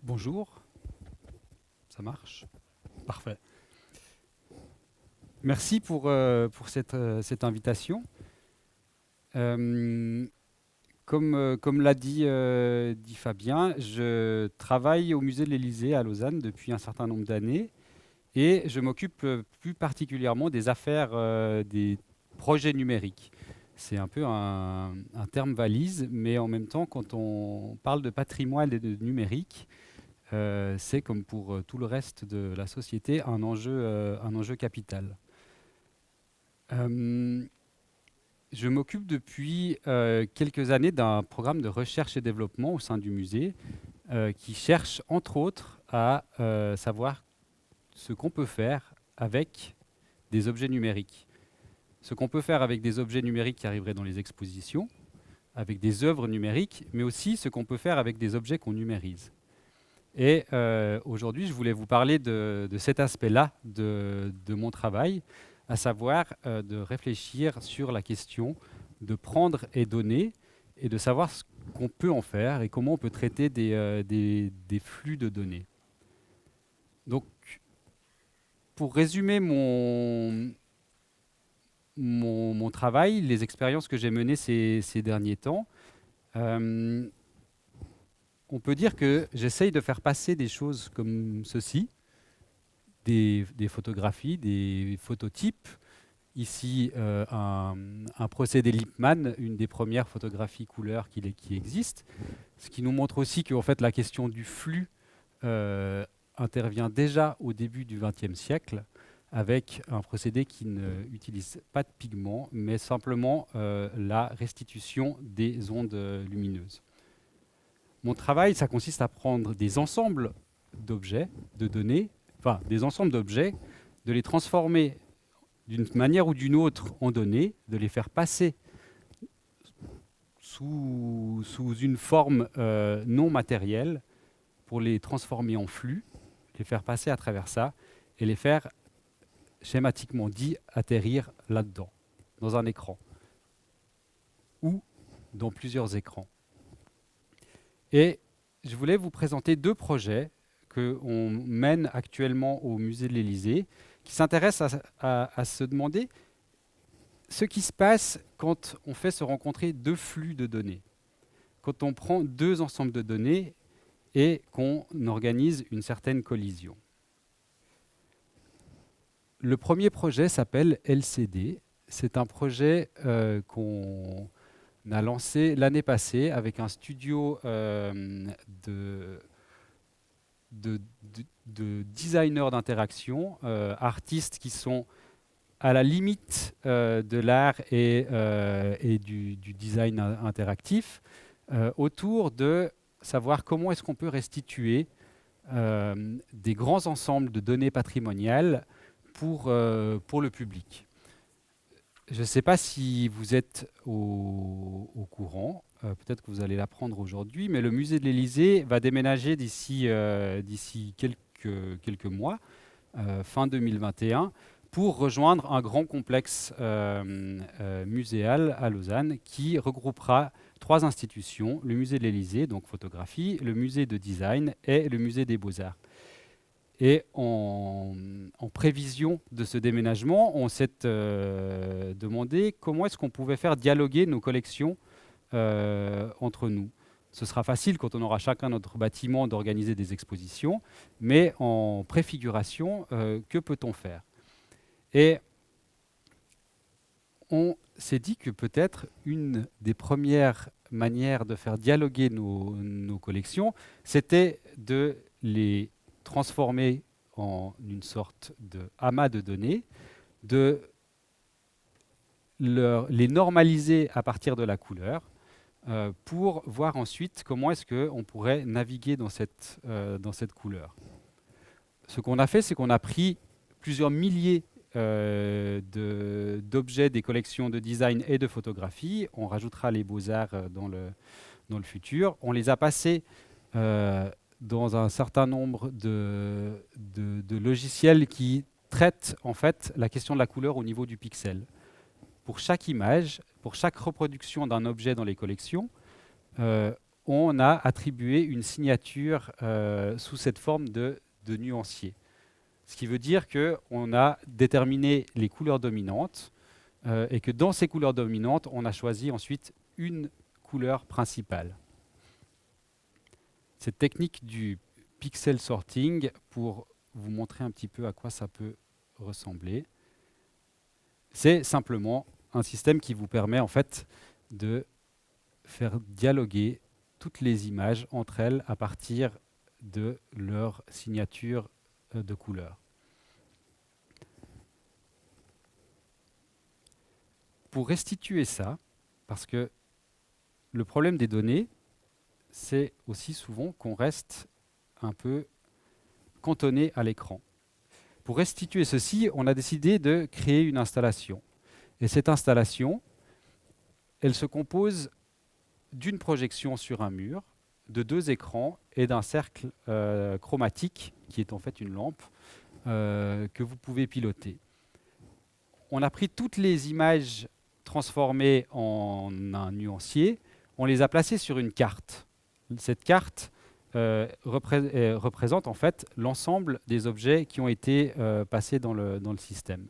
Bonjour, ça marche? Parfait. Merci pour cette invitation. Euh, comme l'a dit Fabien, je travaille au musée de l'Élysée à Lausanne depuis un certain nombre d'années et je m'occupe plus particulièrement des affaires des projets numériques. C'est un peu un terme valise, mais en même temps, quand on parle de patrimoine et de numérique, c'est comme pour tout le reste de la société un enjeu capital. Euh, je m'occupe depuis quelques années d'un programme de recherche et développement au sein du musée qui cherche entre autres à savoir ce qu'on peut faire avec des objets numériques. Ce qu'on peut faire avec des objets numériques qui arriveraient dans les expositions, avec des œuvres numériques, mais aussi ce qu'on peut faire avec des objets qu'on numérise. Et aujourd'hui, je voulais vous parler de cet aspect-là de mon travail, à savoir de réfléchir sur la question de prendre et donner, et de savoir ce qu'on peut en faire et comment on peut traiter des flux de données. Donc, pour résumer mon travail, les expériences que j'ai menées ces derniers temps, euh, on peut dire que j'essaye de faire passer des choses comme ceci, des photographies, des phototypes. Ici, un procédé Lippmann, une des premières photographies couleur qui existe, ce qui nous montre aussi que en fait, la question du flux intervient déjà au début du XXe siècle avec un procédé qui n'utilise pas de pigments, mais simplement la restitution des ondes lumineuses. Mon travail, ça consiste à prendre des ensembles d'objets, de données, enfin des ensembles d'objets, de les transformer d'une manière ou d'une autre en données, de les faire passer sous une forme non matérielle pour les transformer en flux, les faire passer à travers ça et les faire schématiquement dit atterrir là-dedans, dans un écran ou dans plusieurs écrans. Et je voulais vous présenter deux projets qu'on mène actuellement au musée de l'Élysée qui s'intéressent à se demander ce qui se passe quand on fait se rencontrer deux flux de données, quand on prend deux ensembles de données et qu'on organise une certaine collision. Le premier projet s'appelle LCD. C'est un projet qu'on a lancé l'année passée avec un studio de, de designers d'interaction, artistes qui sont à la limite de l'art et du design interactif, autour de savoir comment est-ce qu'on peut restituer des grands ensembles de données patrimoniales pour le public. Je ne sais pas si vous êtes au courant, peut-être que vous allez l'apprendre aujourd'hui, mais le musée de l'Élysée va déménager d'ici quelques mois, fin 2021, pour rejoindre un grand complexe muséal à Lausanne qui regroupera trois institutions, le musée de l'Élysée, donc photographie, le musée de design et le musée des beaux-arts. Et en prévision de ce déménagement, on s'est demandé comment est-ce qu'on pouvait faire dialoguer nos collections entre nous. Ce sera facile quand on aura chacun notre bâtiment d'organiser des expositions, mais en préfiguration, que peut-on faire? Et on s'est dit que peut-être une des premières manières de faire dialoguer nos collections, c'était de les transformer en une sorte de amas de données, de les normaliser à partir de la couleur, pour voir ensuite comment est-ce qu'on pourrait naviguer dans cette couleur. Ce qu'on a fait, c'est qu'on a pris plusieurs milliers d'objets des collections de design et de photographie. On rajoutera les beaux-arts dans le futur. On les a passés dans un certain nombre de logiciels qui traitent en fait la question de la couleur au niveau du pixel. Pour chaque image, pour chaque reproduction d'un objet dans les collections, on a attribué une signature sous cette forme de nuancier. Ce qui veut dire qu'on a déterminé les couleurs dominantes et que dans ces couleurs dominantes, on a choisi ensuite une couleur principale. Cette technique du pixel sorting, pour vous montrer un petit peu à quoi ça peut ressembler, c'est simplement un système qui vous permet en fait de faire dialoguer toutes les images entre elles à partir de leur signature de couleur. Pour restituer ça, parce que le problème des données, c'est aussi souvent qu'on reste un peu cantonné à l'écran. Pour restituer ceci, on a décidé de créer une installation. Et cette installation, elle se compose d'une projection sur un mur, de 2 écrans et d'un cercle chromatique, qui est en fait une lampe, que vous pouvez piloter. On a pris toutes les images transformées en un nuancier, on les a placées sur une carte. Cette carte représente en fait l'ensemble des objets qui ont été passés dans le système.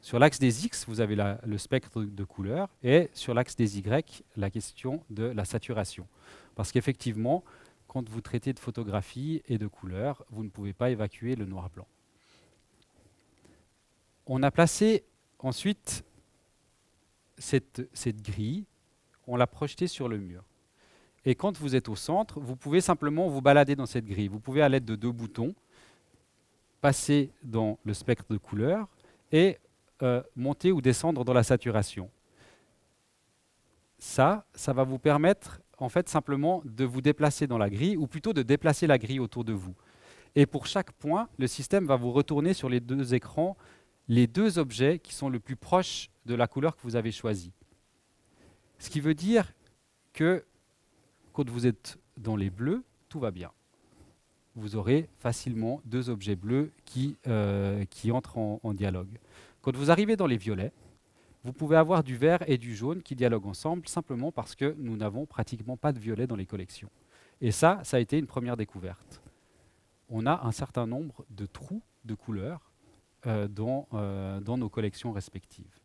Sur l'axe des X, vous avez le spectre de couleurs, et sur l'axe des Y, la question de la saturation. Parce qu'effectivement, quand vous traitez de photographie et de couleurs, vous ne pouvez pas évacuer le noir-blanc. On a placé ensuite cette grille, on l'a projetée sur le mur. Et quand vous êtes au centre, vous pouvez simplement vous balader dans cette grille. Vous pouvez, à l'aide de 2 boutons, passer dans le spectre de couleurs et monter ou descendre dans la saturation. Ça va vous permettre en fait simplement de vous déplacer dans la grille, ou plutôt de déplacer la grille autour de vous. Et pour chaque point, le système va vous retourner sur les 2 écrans les 2 objets qui sont le plus proches de la couleur que vous avez choisie. Ce qui veut dire que quand vous êtes dans les bleus, tout va bien. Vous aurez facilement 2 objets bleus qui entrent en dialogue. Quand vous arrivez dans les violets, vous pouvez avoir du vert et du jaune qui dialoguent ensemble, simplement parce que nous n'avons pratiquement pas de violet dans les collections. Et ça a été une première découverte. On a un certain nombre de trous de couleurs dans nos collections respectives.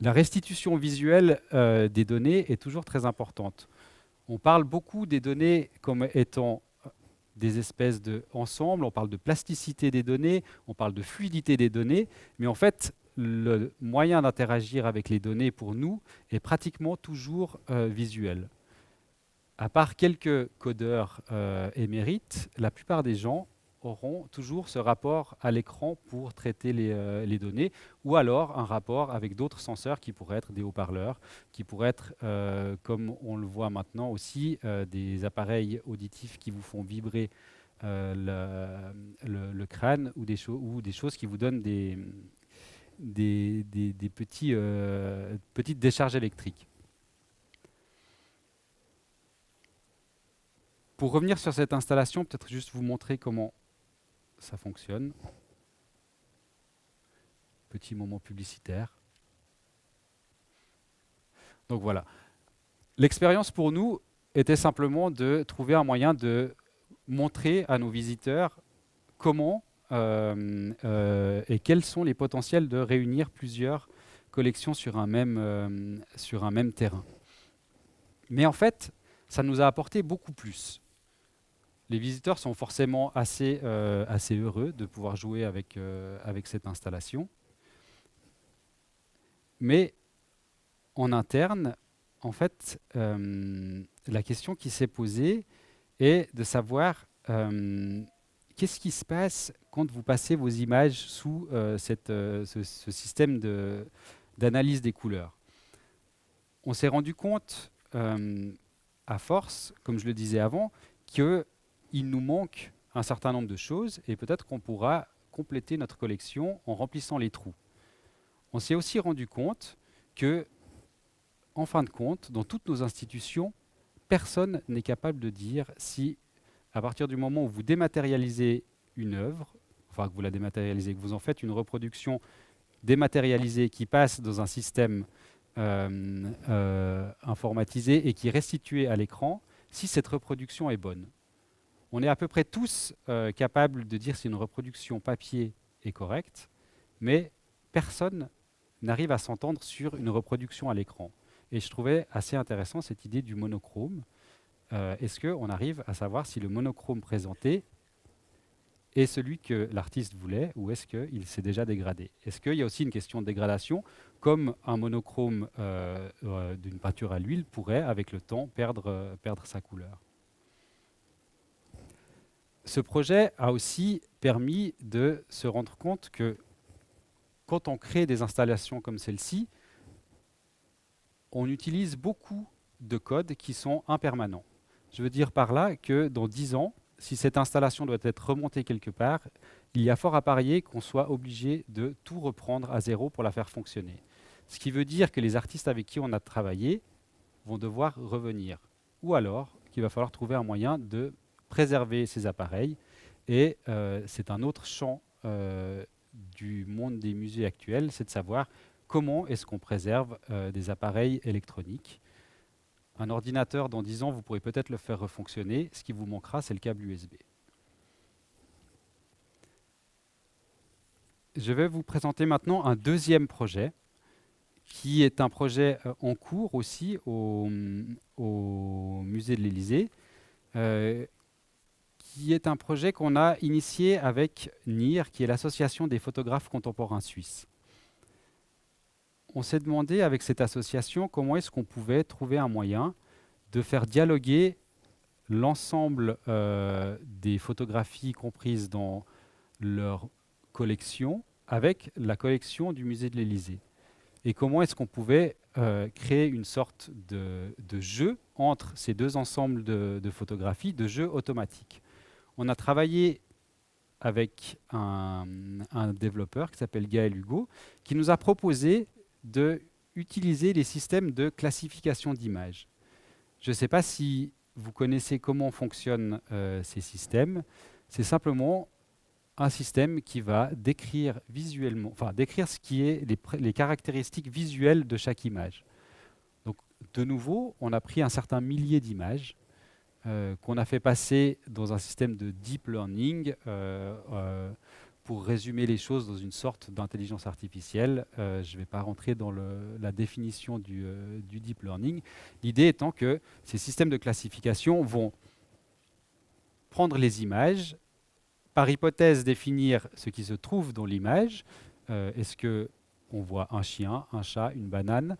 La restitution visuelle des données est toujours très importante. On parle beaucoup des données comme étant des espèces d'ensembles, on parle de plasticité des données, on parle de fluidité des données, mais en fait, le moyen d'interagir avec les données pour nous est pratiquement toujours visuel. À part quelques codeurs émérites, la plupart des gens auront toujours ce rapport à l'écran pour traiter les données, ou alors un rapport avec d'autres senseurs qui pourraient être des haut-parleurs, qui pourraient être, comme on le voit maintenant aussi, des appareils auditifs qui vous font vibrer le crâne, ou des choses qui vous donnent des petites décharges électriques. Pour revenir sur cette installation, peut-être juste vous montrer comment ça fonctionne. Petit moment publicitaire. Donc voilà. L'expérience pour nous était simplement de trouver un moyen de montrer à nos visiteurs comment et quels sont les potentiels de réunir plusieurs collections sur un même terrain. Mais en fait, ça nous a apporté beaucoup plus. Les visiteurs sont forcément assez heureux de pouvoir jouer avec cette installation. Mais en interne, en fait, la question qui s'est posée est de savoir qu'est-ce qui se passe quand vous passez vos images sous ce système d'analyse des couleurs. On s'est rendu compte, à force, comme je le disais avant, qu'il nous manque un certain nombre de choses, et peut-être qu'on pourra compléter notre collection en remplissant les trous. On s'est aussi rendu compte que, en fin de compte, dans toutes nos institutions, personne n'est capable de dire si, à partir du moment où vous dématérialisez une œuvre, enfin que vous la dématérialisez, que vous en faites une reproduction dématérialisée qui passe dans un système informatisée et qui est restituée à l'écran si cette reproduction est bonne. On est à peu près tous capables de dire si une reproduction papier est correcte, mais personne n'arrive à s'entendre sur une reproduction à l'écran. Et je trouvais assez intéressant cette idée du monochrome. Est-ce qu'on arrive à savoir si le monochrome présenté est celui que l'artiste voulait ou est-ce qu'il s'est déjà dégradé? Est-ce qu'il y a aussi une question de dégradation, comme un monochrome d'une peinture à l'huile pourrait, avec le temps, perdre sa couleur? Ce projet a aussi permis de se rendre compte que quand on crée des installations comme celle-ci, on utilise beaucoup de codes qui sont impermanents. Je veux dire par là que dans 10 ans, si cette installation doit être remontée quelque part, il y a fort à parier qu'on soit obligé de tout reprendre à zéro pour la faire fonctionner. Ce qui veut dire que les artistes avec qui on a travaillé vont devoir revenir. Ou alors qu'il va falloir trouver un moyen de préserver ces appareils. Et c'est un autre champ du monde des musées actuels, c'est de savoir comment est-ce qu'on préserve des appareils électroniques. Un ordinateur, dans 10 ans, vous pourrez peut-être le faire refonctionner. Ce qui vous manquera, c'est le câble USB. Je vais vous présenter maintenant un deuxième projet, qui est un projet en cours aussi au musée de l'Élysée, qui est un projet qu'on a initié avec NIR, qui est l'association des photographes contemporains suisses. On s'est demandé avec cette association comment est-ce qu'on pouvait trouver un moyen de faire dialoguer l'ensemble des photographies comprises dans leur collection avec la collection du musée de l'Élysée. Et comment est-ce qu'on pouvait créer une sorte de jeu entre ces deux ensembles de photographies, de jeu automatique. On a travaillé avec un développeur qui s'appelle Gaël Hugo, qui nous a proposé d'utiliser les systèmes de classification d'images. Je ne sais pas si vous connaissez comment fonctionnent ces systèmes. C'est simplement un système qui va décrire visuellement, enfin décrire ce qui est les caractéristiques visuelles de chaque image. Donc, de nouveau, on a pris un certain millier d'images qu'on a fait passer dans un système de deep learning pour résumer les choses dans une sorte d'intelligence artificielle. Je ne vais pas rentrer dans la définition du deep learning. L'idée étant que ces systèmes de classification vont prendre les images, par hypothèse définir ce qui se trouve dans l'image. Est-ce qu'on voit un chien, un chat, une banane,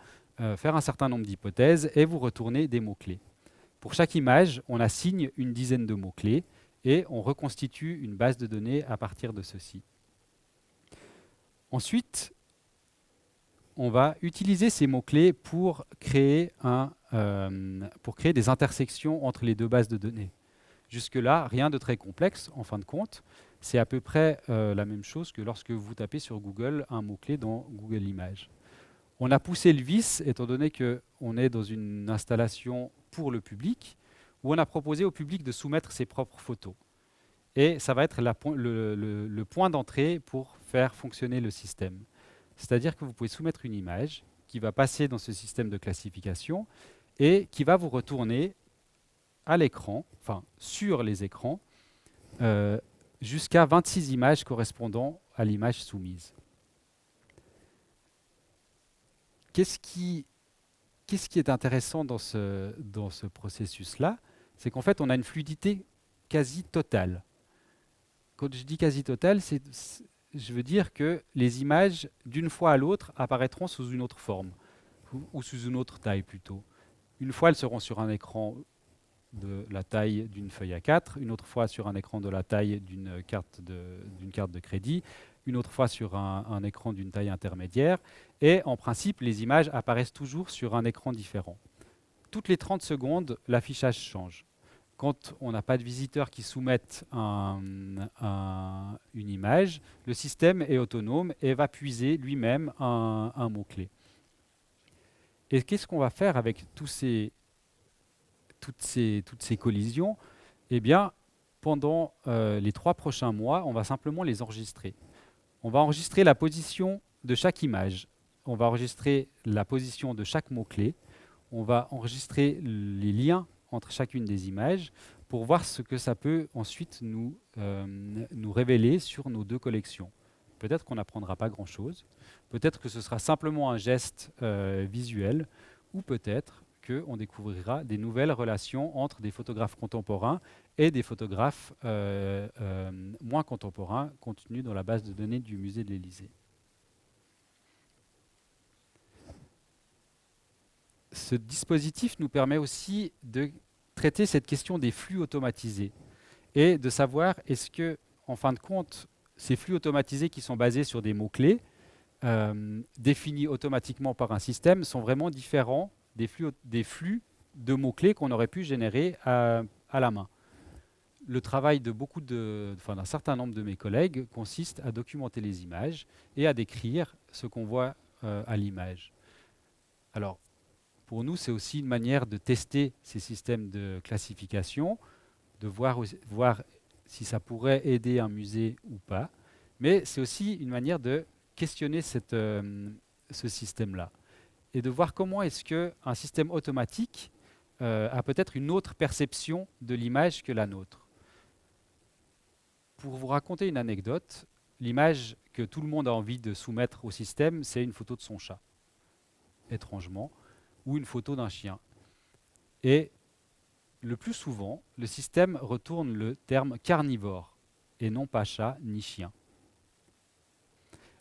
faire un certain nombre d'hypothèses et vous retourner des mots-clés. Pour chaque image, on assigne une dizaine de mots-clés et on reconstitue une base de données à partir de ceci. Ensuite, on va utiliser ces mots-clés pour créer des intersections entre les deux bases de données. Jusque-là, rien de très complexe, en fin de compte. C'est à peu près la même chose que lorsque vous tapez sur Google un mot-clé dans Google Images. On a poussé le vice, étant donné qu'on est dans une installation pour le public, où on a proposé au public de soumettre ses propres photos. Et ça va être le point d'entrée pour faire fonctionner le système. C'est-à-dire que vous pouvez soumettre une image qui va passer dans ce système de classification et qui va vous retourner à l'écran, enfin sur les écrans, jusqu'à 26 images correspondant à l'image soumise. Qu'est-ce qui est intéressant dans ce processus-là? C'est qu'en fait, on a une fluidité quasi totale. Quand je dis quasi totale, je veux dire que les images, d'une fois à l'autre, apparaîtront sous une autre forme, ou sous une autre taille plutôt. Une fois, elles seront sur un écran de la taille d'une feuille A4, une autre fois sur un écran de la taille d'une carte de crédit, une autre fois sur un écran d'une taille intermédiaire, et en principe, les images apparaissent toujours sur un écran différent. Toutes les 30 secondes, l'affichage change. Quand on n'a pas de visiteurs qui soumettent une image, le système est autonome et va puiser lui-même un mot-clé. Et qu'est-ce qu'on va faire avec toutes ces collisions? Eh bien, pendant les 3 prochains mois, on va simplement les enregistrer. On va enregistrer la position de chaque image on va enregistrer la position de chaque mot-clé, on va enregistrer les liens entre chacune des images pour voir ce que ça peut ensuite nous révéler sur nos deux collections. Peut-être qu'on n'apprendra pas grand-chose, peut-être que ce sera simplement un geste visuel, ou peut-être qu'on découvrira des nouvelles relations entre des photographes contemporains et des photographes moins contemporains contenus dans la base de données du musée de l'Élysée. Ce dispositif nous permet aussi de traiter cette question des flux automatisés et de savoir est-ce que, en fin de compte, ces flux automatisés qui sont basés sur des mots-clés définis automatiquement par un système sont vraiment différents des flux de mots-clés qu'on aurait pu générer à la main. Le travail d'un certain nombre de mes collègues consiste à documenter les images et à décrire ce qu'on voit à l'image. Alors, pour nous, c'est aussi une manière de tester ces systèmes de classification, de voir si ça pourrait aider un musée ou pas. Mais c'est aussi une manière de questionner ce système-là et de voir comment est-ce qu'un système automatique a peut-être une autre perception de l'image que la nôtre. Pour vous raconter une anecdote, l'image que tout le monde a envie de soumettre au système, c'est une photo de son chat, étrangement, ou une photo d'un chien. Et le plus souvent, le système retourne le terme carnivore, et non pas chat ni chien.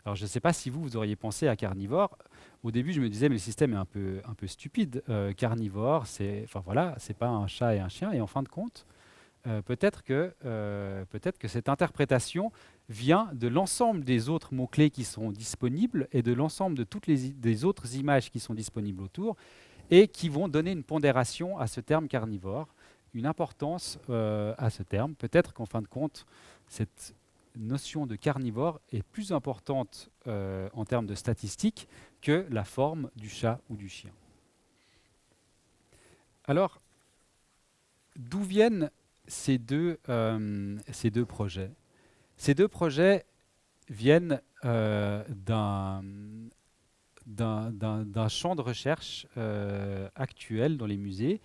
Alors je ne sais pas si vous auriez pensé à carnivore. Au début, je me disais, mais le système est un peu stupide. Carnivore, c'est pas un chat et un chien. Et en fin de compte, peut-être que cette interprétation vient de l'ensemble des autres mots-clés qui sont disponibles et de l'ensemble de toutes des autres images qui sont disponibles autour et qui vont donner une pondération à ce terme carnivore, une importance à ce terme. Peut-être qu'en fin de compte, cette notion de carnivore est plus importante en termes de statistiques que la forme du chat ou du chien. Alors, d'où viennent ces deux projets? Ces deux projets viennent d'un champ de recherche actuel dans les musées,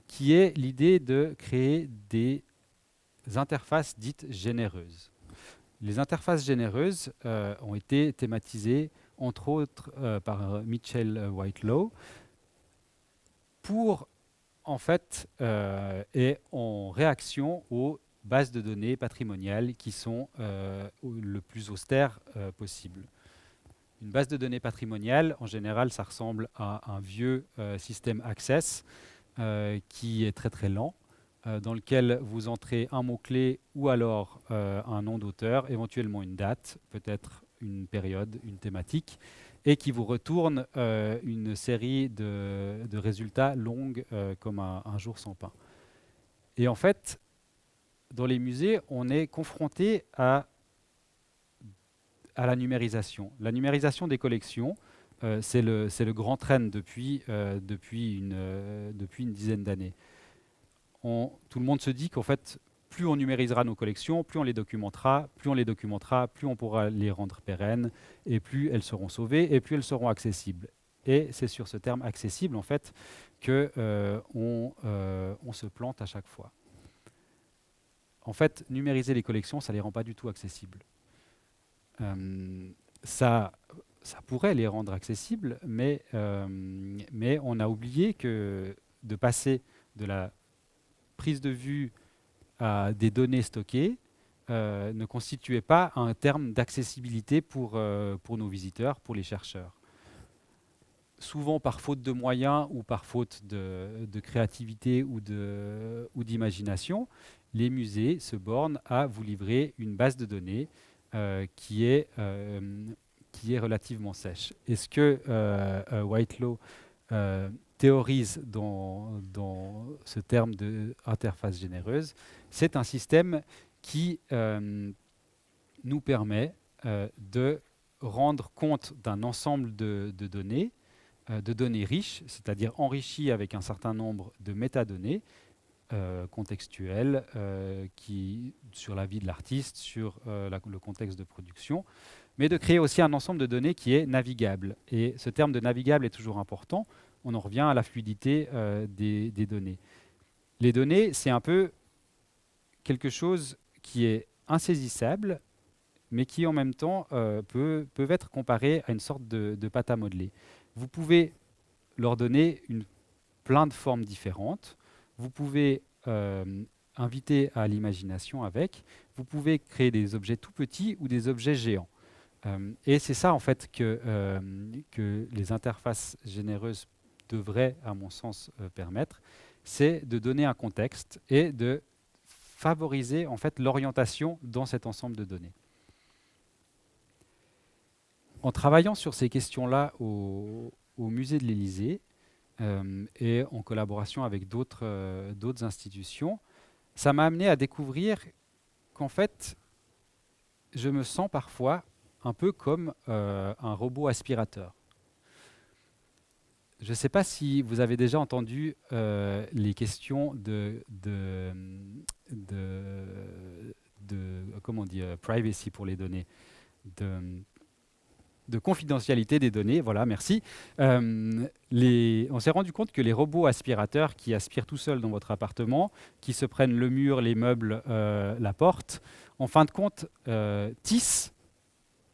qui est l'idée de créer des interfaces dites généreuses. Les interfaces généreuses ont été thématisées, entre autres, par Mitchell Whitelaw, pour, en fait, et en réaction aux bases de données patrimoniales qui sont le plus austères possible. Une base de données patrimoniale, en général, ça ressemble à un vieux système Access qui est très très lent, dans lequel vous entrez un mot-clé ou alors un nom d'auteur, éventuellement une date, peut-être une période, une thématique, et qui vous retourne une série de résultats longues comme un jour sans pain. Et en fait, dans les musées, on est confronté à la numérisation. La numérisation des collections, c'est le grand trend depuis une dizaine d'années. Tout le monde se dit qu'en fait, plus on numérisera nos collections, plus on les documentera, plus on pourra les rendre pérennes, et plus elles seront sauvées, et plus elles seront accessibles. Et c'est sur ce terme accessible, en fait, qu'on se plante à chaque fois. En fait, numériser les collections, ça ne les rend pas du tout accessibles. Ça pourrait les rendre accessibles, mais on a oublié que de passer de la prise de vue à des données stockées ne constituait pas un terme d'accessibilité pour nos visiteurs, pour les chercheurs. Souvent par faute de moyens ou par faute de créativité ou d'imagination, les musées se bornent à vous livrer une base de données qui est relativement sèche. Et ce que Whitelaw théorise dans ce terme d'interface généreuse, c'est un système qui nous permet de rendre compte d'un ensemble de données riches, c'est-à-dire enrichies avec un certain nombre de métadonnées contextuelles sur la vie de l'artiste, sur le contexte de production, mais de créer aussi un ensemble de données qui est navigable. Et ce terme de navigable est toujours important. On en revient à la fluidité des données. Les données, c'est un peu quelque chose qui est insaisissable, mais qui en même temps peuvent être comparés à une sorte de pâte à modeler. Vous pouvez leur donner plein de formes différentes. Vous pouvez inviter à l'imagination avec. Vous pouvez créer des objets tout petits ou des objets géants. Et c'est ça en fait que les interfaces généreuses devraient, à mon sens, permettre, c'est de donner un contexte et de favoriser en fait l'orientation dans cet ensemble de données. En travaillant sur ces questions-là au musée de l'Élysée et en collaboration avec d'autres institutions, ça m'a amené à découvrir qu'en fait, je me sens parfois un peu comme un robot aspirateur. Je ne sais pas si vous avez déjà entendu les questions comment on dit, privacy pour les données, de confidentialité des données. Voilà, merci. On s'est rendu compte que les robots aspirateurs qui aspirent tout seuls dans votre appartement, qui se prennent le mur, les meubles, la porte, en fin de compte, tissent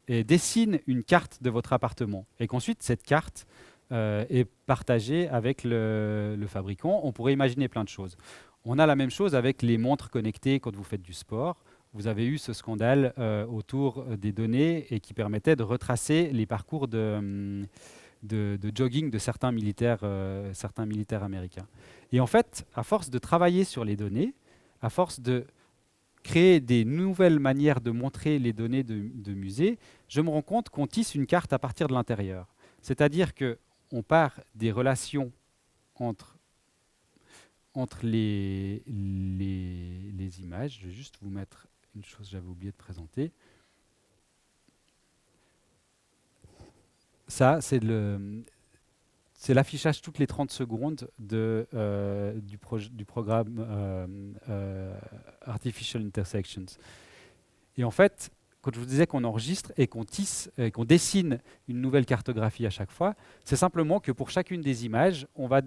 et dessinent une carte de votre appartement. Et qu'ensuite, cette carte est partagée avec le fabricant. On pourrait imaginer plein de choses. On a la même chose avec les montres connectées quand vous faites du sport. Vous avez eu ce scandale autour des données et qui permettait de retracer les parcours de jogging de certains militaires américains. Et en fait, à force de travailler sur les données, à force de créer des nouvelles manières de montrer les données de musée, je me rends compte qu'on tisse une carte à partir de l'intérieur. C'est-à-dire qu'on part des relations entre les images. Je vais juste vous mettre une chose que j'avais oublié de présenter. Ça, c'est l'affichage toutes les 30 secondes du programme Artificial Intersections. Et en fait, quand je vous disais qu'on enregistre et qu'on tisse, qu'on dessine une nouvelle cartographie à chaque fois, c'est simplement que pour chacune des images, on va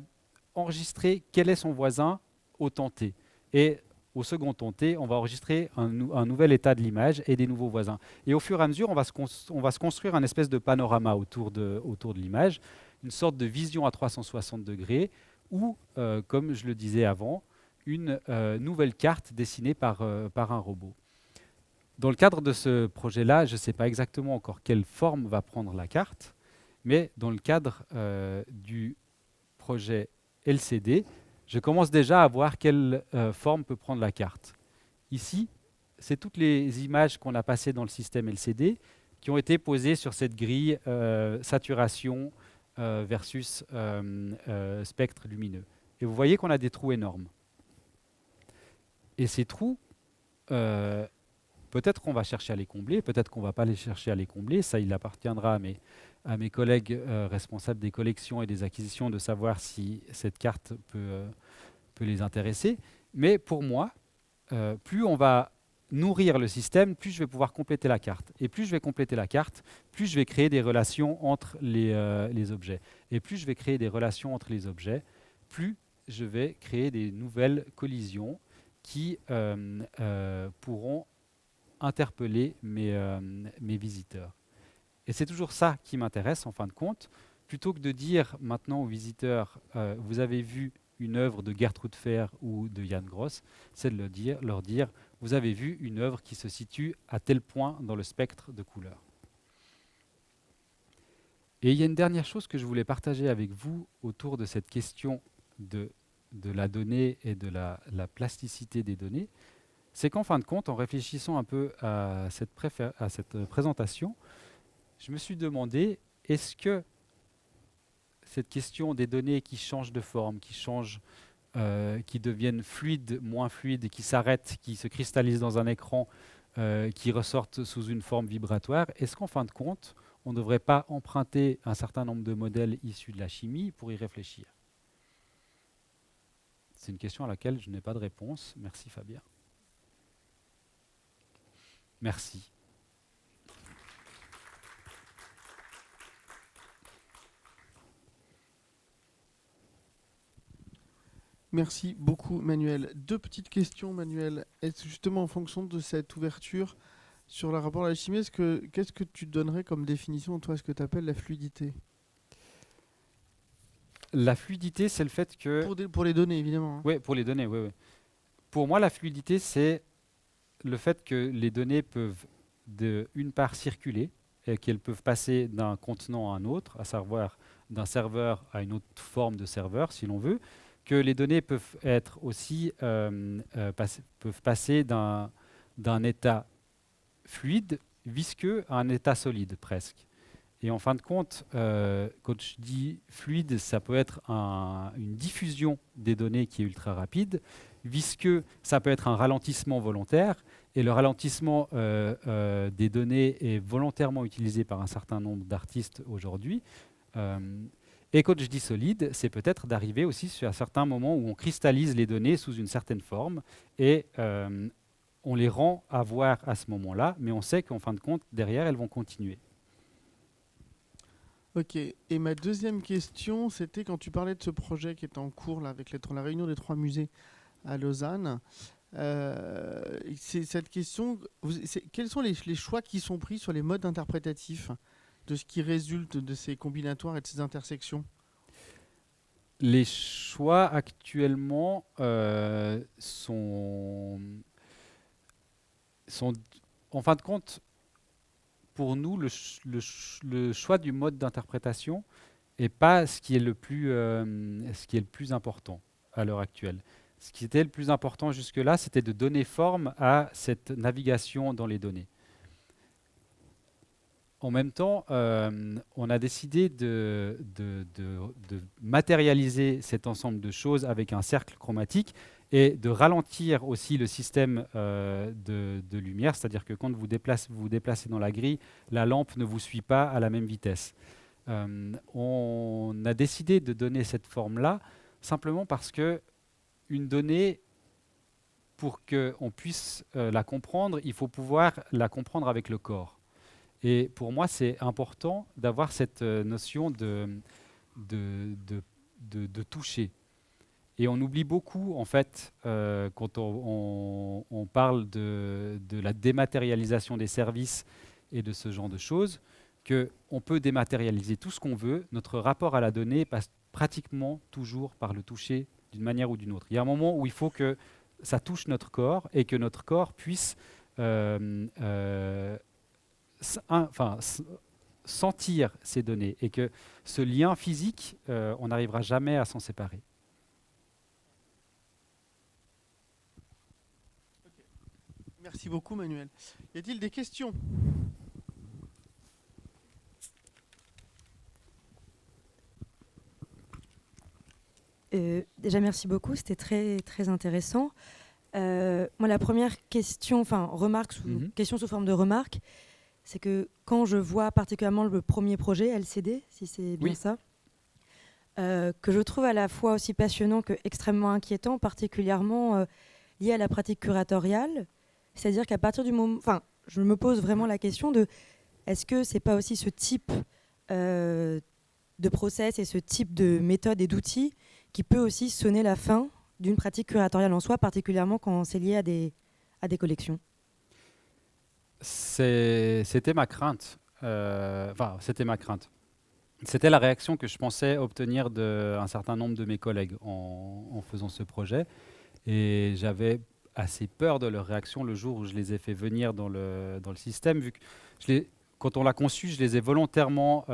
enregistrer quel est son voisin au temps t. Et au second temps t, on va enregistrer un nouvel état de l'image et des nouveaux voisins. Et au fur et à mesure, on va se construire un espèce de panorama autour de l'image, une sorte de vision à 360 degrés, ou, comme je le disais avant, une nouvelle carte dessinée par un robot. Dans le cadre de ce projet-là, je ne sais pas exactement encore quelle forme va prendre la carte, mais dans le cadre du projet LCD, je commence déjà à voir quelle forme peut prendre la carte. Ici, c'est toutes les images qu'on a passées dans le système LCD qui ont été posées sur cette grille saturation versus spectre lumineux. Et vous voyez qu'on a des trous énormes. Et ces trous, peut-être qu'on va chercher à les combler, peut-être qu'on ne va pas les chercher à les combler. Ça, il appartiendra à mes collègues responsables des collections et des acquisitions de savoir si cette carte peut les intéresser. Mais pour moi, plus on va nourrir le système, plus je vais pouvoir compléter la carte. Et plus je vais compléter la carte, plus je vais créer des relations entre les objets. Et plus je vais créer des relations entre les objets, plus je vais créer des nouvelles collisions qui pourront interpeller mes visiteurs. Et c'est toujours ça qui m'intéresse en fin de compte, plutôt que de dire maintenant aux visiteurs vous avez vu une œuvre de Gertrude Fehr ou de Jan Gross, c'est de leur dire vous avez vu une œuvre qui se situe à tel point dans le spectre de couleurs. Et il y a une dernière chose que je voulais partager avec vous autour de cette question de la donnée et de la plasticité des données, c'est qu'en fin de compte, en réfléchissant un peu à cette présentation, je me suis demandé, est-ce que cette question des données qui changent de forme, qui deviennent fluides, moins fluides, qui s'arrêtent, qui se cristallisent dans un écran, qui ressortent sous une forme vibratoire, est-ce qu'en fin de compte, on ne devrait pas emprunter un certain nombre de modèles issus de la chimie pour y réfléchir? C'est une question à laquelle je n'ai pas de réponse. Merci Fabien. Merci. Merci beaucoup, Manuel. Deux petites questions, Manuel. Est-ce justement en fonction de cette ouverture sur le rapport à la chimie, qu'est-ce que tu donnerais comme définition, toi, ce que tu appelles la fluidité? La fluidité, c'est le fait que... Pour les données, évidemment, hein. Oui, pour les données, oui, oui. Pour moi, la fluidité, c'est le fait que les données peuvent, d'une part, circuler et qu'elles peuvent passer d'un contenant à un autre, à savoir d'un serveur à une autre forme de serveur, si l'on veut, que les données peuvent être aussi peuvent passer d'un état fluide, visqueux, à un état solide presque. Et en fin de compte, quand je dis fluide, ça peut être une diffusion des données qui est ultra rapide. Visqueux, ça peut être un ralentissement volontaire. Et le ralentissement des données est volontairement utilisé par un certain nombre d'artistes aujourd'hui. Euh, et quand je dis solide, c'est peut-être d'arriver aussi sur un certain moment où on cristallise les données sous une certaine forme et on les rend à voir à ce moment-là, mais on sait qu'en fin de compte, derrière, elles vont continuer. Ok. Et ma deuxième question, c'était quand tu parlais de ce projet qui est en cours là, avec la réunion des trois musées à Lausanne. C'est cette question, quels sont les choix qui sont pris sur les modes interprétatifs de ce qui résulte de ces combinatoires et de ces intersections? Les choix actuellement sont, en fin de compte, pour nous, le choix du mode d'interprétation n'est pas ce qui est le plus important à l'heure actuelle. Ce qui était le plus important jusque-là, c'était de donner forme à cette navigation dans les données. En même temps, on a décidé de matérialiser cet ensemble de choses avec un cercle chromatique et de ralentir aussi le système de lumière, c'est-à-dire que quand vous vous déplacez dans la grille, la lampe ne vous suit pas à la même vitesse. On a décidé de donner cette forme-là simplement parce que une donnée, pour qu'on puisse la comprendre, il faut pouvoir la comprendre avec le corps. Et pour moi, c'est important d'avoir cette notion de, de toucher. Et on oublie beaucoup, en fait, quand on parle de la dématérialisation des services et de ce genre de choses, qu'on peut dématérialiser tout ce qu'on veut. Notre rapport à la donnée passe pratiquement toujours par le toucher d'une manière ou d'une autre. Il y a un moment où il faut que ça touche notre corps et que notre corps puisse euh, euh, enfin, sentir ces données et que ce lien physique, on n'arrivera jamais à s'en séparer. Merci beaucoup, Manuel. Y a-t-il des questions? Déjà, merci beaucoup, c'était très, très intéressant. Moi, la première question, enfin, question sous forme de remarque, c'est que quand je vois particulièrement le premier projet, LCD, si c'est bien Oui, ça, que je trouve à la fois aussi passionnant que extrêmement inquiétant, particulièrement lié à la pratique curatoriale. C'est-à-dire qu'à partir du moment... Enfin, je me pose vraiment la question de est-ce que c'est pas aussi ce type euh, de process et ce type de méthode et d'outils qui peut aussi sonner la fin d'une pratique curatoriale en soi, particulièrement quand c'est lié à des collections. c'était ma crainte. Enfin, c'était ma crainte. C'était la réaction que je pensais obtenir d'un certain nombre de mes collègues en faisant ce projet. Et j'avais assez peur de leur réaction le jour où je les ai fait venir dans le système, vu que je les- quand on l'a conçu, je les ai volontairement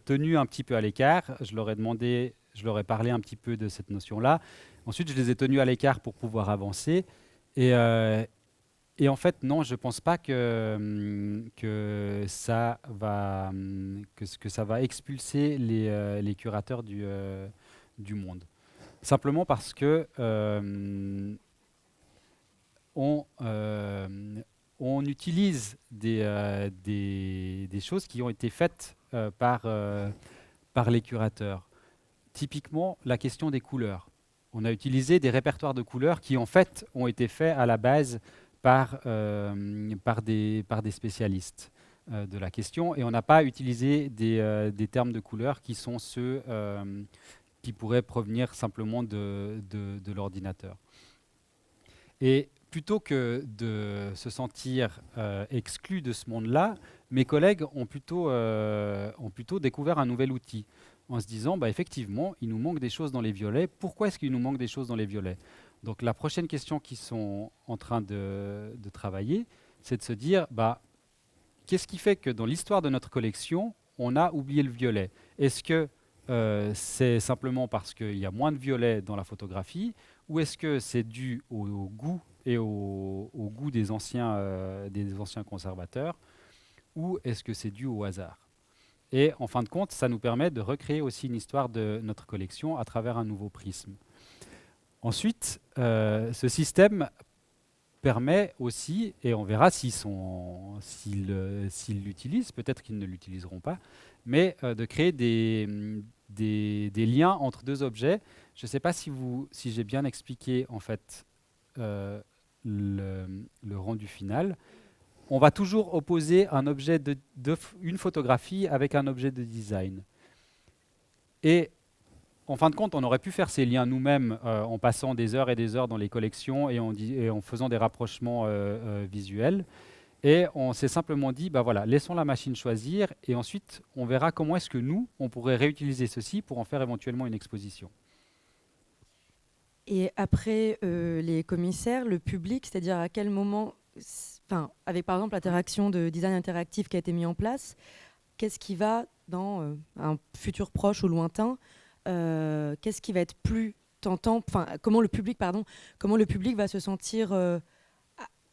tenus un petit peu à l'écart. Je leur ai demandé, je leur ai parlé un petit peu de cette notion-là. Ensuite, je les ai tenus à l'écart pour pouvoir avancer. Et, euh, et en fait, non, je ne pense pas que ça va, que ça va expulser les curateurs du monde. Simplement parce que on, on utilise des choses qui ont été faites par les curateurs. Typiquement, la question des couleurs. On a utilisé des répertoires de couleurs qui, en fait, ont été faits à la base par des spécialistes de la question, et on n'a pas utilisé des termes de couleurs qui sont ceux qui pourraient provenir simplement de l'ordinateur. Et plutôt que de se sentir exclus de ce monde-là, mes collègues ont plutôt découvert un nouvel outil en se disant, bah, effectivement, il nous manque des choses dans les violets. Pourquoi est-ce qu'il nous manque des choses dans les violets? Donc la prochaine question qu'ils sont en train de travailler, c'est de se dire, bah, qu'est-ce qui fait que dans l'histoire de notre collection, on a oublié le violet? Est-ce que c'est simplement parce qu'il y a moins de violet dans la photographie, ou est-ce que c'est dû au goût et au goût des anciens conservateurs, ou est-ce que c'est dû au hasard? Et en fin de compte, ça nous permet de recréer aussi une histoire de notre collection à travers un nouveau prisme. Ensuite, ce système permet aussi, et on verra s'ils l'utilisent, peut-être qu'ils ne l'utiliseront pas, mais de créer des liens entre deux objets. Je ne sais pas si j'ai bien expliqué en fait le rendu final. On va toujours opposer un objet une photographie avec un objet de design. Et en fin de compte, on aurait pu faire ces liens nous-mêmes en passant des heures et des heures dans les collections et en faisant des rapprochements visuels. Et on s'est simplement dit, bah voilà, laissons la machine choisir et ensuite on verra comment est-ce que nous, on pourrait réutiliser ceci pour en faire éventuellement une exposition. Et après les commissaires, le public, c'est-à-dire à quel moment, avec par exemple l'interaction de design interactif qui a été mis en place, qu'est-ce qui va dans un futur proche ou lointain, qu'est-ce qui va être plus tentant, comment le public va se sentir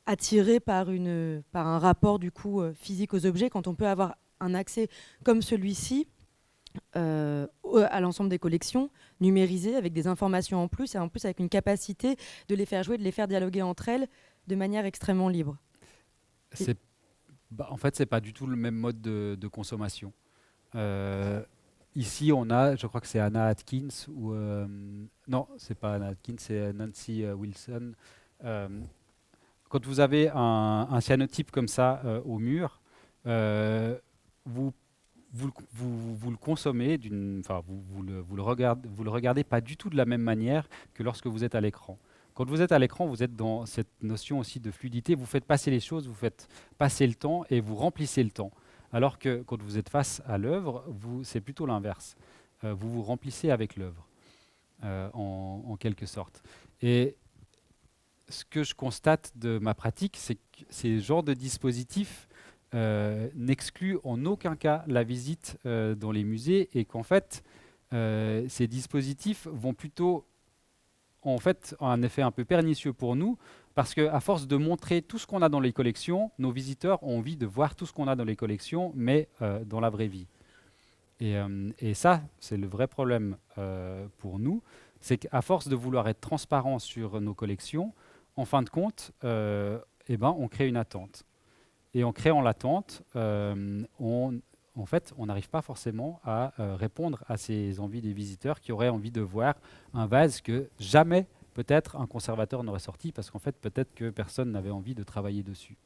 attiré par un rapport du coup physique aux objets quand on peut avoir un accès comme celui-ci à l'ensemble des collections numérisées avec des informations en plus et en plus avec une capacité de les faire jouer, de les faire dialoguer entre elles de manière extrêmement libre. En fait, c'est pas du tout le même mode de consommation. Ici, on a, je crois que c'est Anna Atkins, ou non, c'est pas Anna Atkins, c'est Nancy Wilson. Quand vous avez un cyanotype comme ça au mur, vous le consommez, vous le regardez pas du tout de la même manière que lorsque vous êtes à l'écran. Quand vous êtes à l'écran, vous êtes dans cette notion aussi de fluidité, vous faites passer les choses, vous faites passer le temps et vous remplissez le temps. Alors que quand vous êtes face à l'œuvre, c'est plutôt l'inverse. Vous vous remplissez avec l'œuvre, en quelque sorte. Et ce que je constate de ma pratique, c'est que ces genres de dispositifs n'excluent en aucun cas la visite dans les musées et qu'en fait, ces dispositifs vont plutôt en fait un effet un peu pernicieux pour nous parce qu'à force de montrer tout ce qu'on a dans les collections, nos visiteurs ont envie de voir tout ce qu'on a dans les collections, mais dans la vraie vie. Et ça, c'est le vrai problème pour nous, c'est qu'à force de vouloir être transparent sur nos collections, en fin de compte, on crée une attente. Et en créant l'attente, en fait, on n'arrive pas forcément à répondre à ces envies des visiteurs qui auraient envie de voir un vase que jamais, peut-être, un conservateur n'aurait sorti parce qu'en fait, peut-être que personne n'avait envie de travailler dessus.